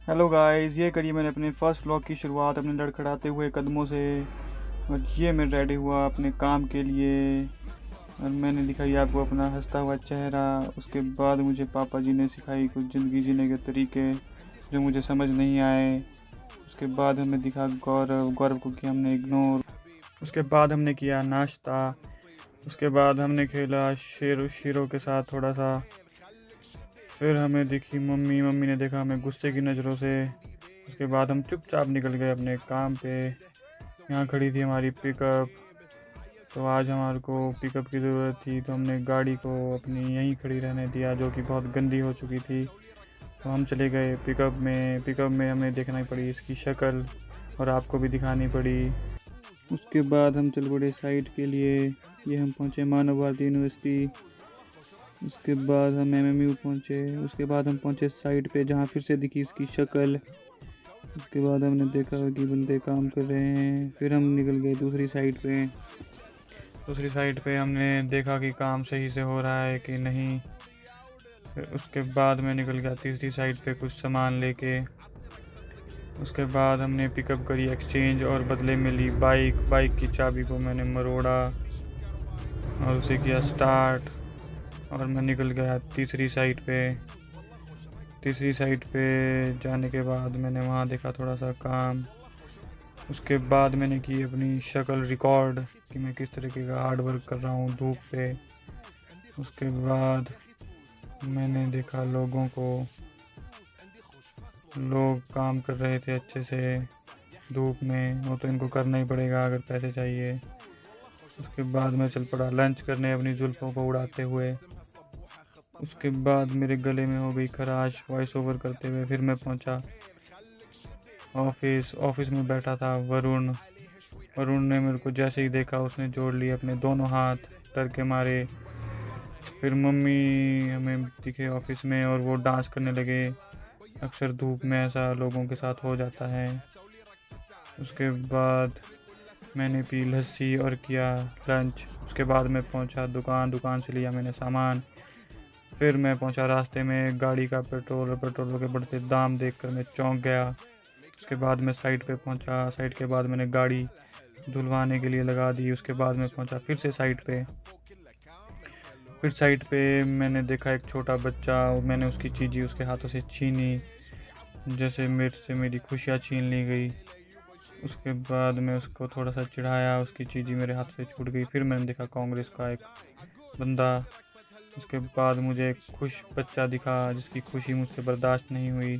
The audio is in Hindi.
हेलो गाइस, ये करी मैंने अपने फर्स्ट व्लॉग की शुरुआत अपने लड़खड़ाते हुए कदमों से। और ये मैं रेडी हुआ अपने काम के लिए। और मैंने दिखाई आपको अपना हंसता हुआ चेहरा। उसके बाद मुझे पापा जी ने सिखाई कुछ ज़िंदगी जीने के तरीके जो मुझे समझ नहीं आए। उसके बाद हमें दिखा गौरव गौरव को किया हमने इग्नोर। उसके बाद हमने किया नाश्ता। उसके बाद हमने खेला शेरों के साथ थोड़ा सा। फिर हमें दिखी मम्मी मम्मी ने देखा हमें गुस्से की नज़रों से। उसके बाद हम चुपचाप निकल गए अपने काम पे। यहाँ खड़ी थी हमारी पिकअप। तो आज हमारे को पिकअप की ज़रूरत थी तो हमने गाड़ी को अपनी यहीं खड़ी रहने दिया जो कि बहुत गंदी हो चुकी थी। तो हम चले गए पिकअप में हमें देखना ही पड़ी इसकी शक्ल और आपको भी दिखानी पड़ी। उसके बाद हम चल पड़े साइट के लिए। ये हम पहुँचे मानव भारती यूनिवर्सिटी। उसके बाद हम एमएमयू पहुँचे। उसके बाद हम पहुँचे साइट पे जहाँ फिर से दिखी इसकी शक्ल। उसके बाद हमने देखा कि बंदे काम कर रहे हैं। फिर हम निकल गए दूसरी साइड पे हमने देखा कि काम सही से हो रहा है कि नहीं। फिर उसके बाद मैं निकल गया तीसरी साइड पे कुछ सामान लेके। उसके बाद हमने पिकअप करी एक्सचेंज और बदले में ली बाइक की चाबी को मैंने मरोड़ा और उसे किया स्टार्ट। और मैं निकल गया तीसरी साइड पे जाने के बाद मैंने वहाँ देखा थोड़ा सा काम। उसके बाद मैंने की अपनी शक्ल रिकॉर्ड कि मैं किस तरीके का हार्ड वर्क कर रहा हूँ धूप पे। उसके बाद मैंने देखा लोग काम कर रहे थे अच्छे से धूप में। वो तो इनको करना ही पड़ेगा अगर पैसे चाहिए। उसके बाद मैं चल पड़ा लंच करने अपनी जुल्फ़ों को उड़ाते हुए। उसके बाद मेरे गले में हो गई खराश वॉइस ओवर करते हुए। फिर मैं पहुंचा ऑफिस में बैठा था वरुण ने मेरे को जैसे ही देखा उसने जोड़ लिए अपने दोनों हाथ डर के मारे। फिर मम्मी हमें दिखे ऑफिस में और वो डांस करने लगे। अक्सर धूप में ऐसा लोगों के साथ हो जाता है। उसके बाद मैंने पी लस्सी और किया लंच। उसके बाद मैं पहुंचा दुकान से लिया मैंने सामान। फिर मैं पहुंचा रास्ते में गाड़ी का पेट्रोल के बढ़ते दाम देखकर मैं चौंक गया। उसके बाद मैं साइट पे पहुंचा। साइट के बाद मैंने गाड़ी धुलवाने के लिए लगा दी। उसके बाद मैं पहुंचा फिर से साइट पे मैंने देखा एक छोटा बच्चा। मैंने उसकी चीज़ें उसके हाथों से छीनी जैसे मेरे से मेरी खुशियाँ छीन ली गई। उसके बाद मैं उसको थोड़ा सा चिढ़ाया, उसकी चीज़ें मेरे हाथ से छूट गई। फिर मैंने देखा कांग्रेस का एक बंदा। उसके बाद मुझे एक खुश बच्चा दिखा जिसकी खुशी मुझसे बर्दाश्त नहीं हुई।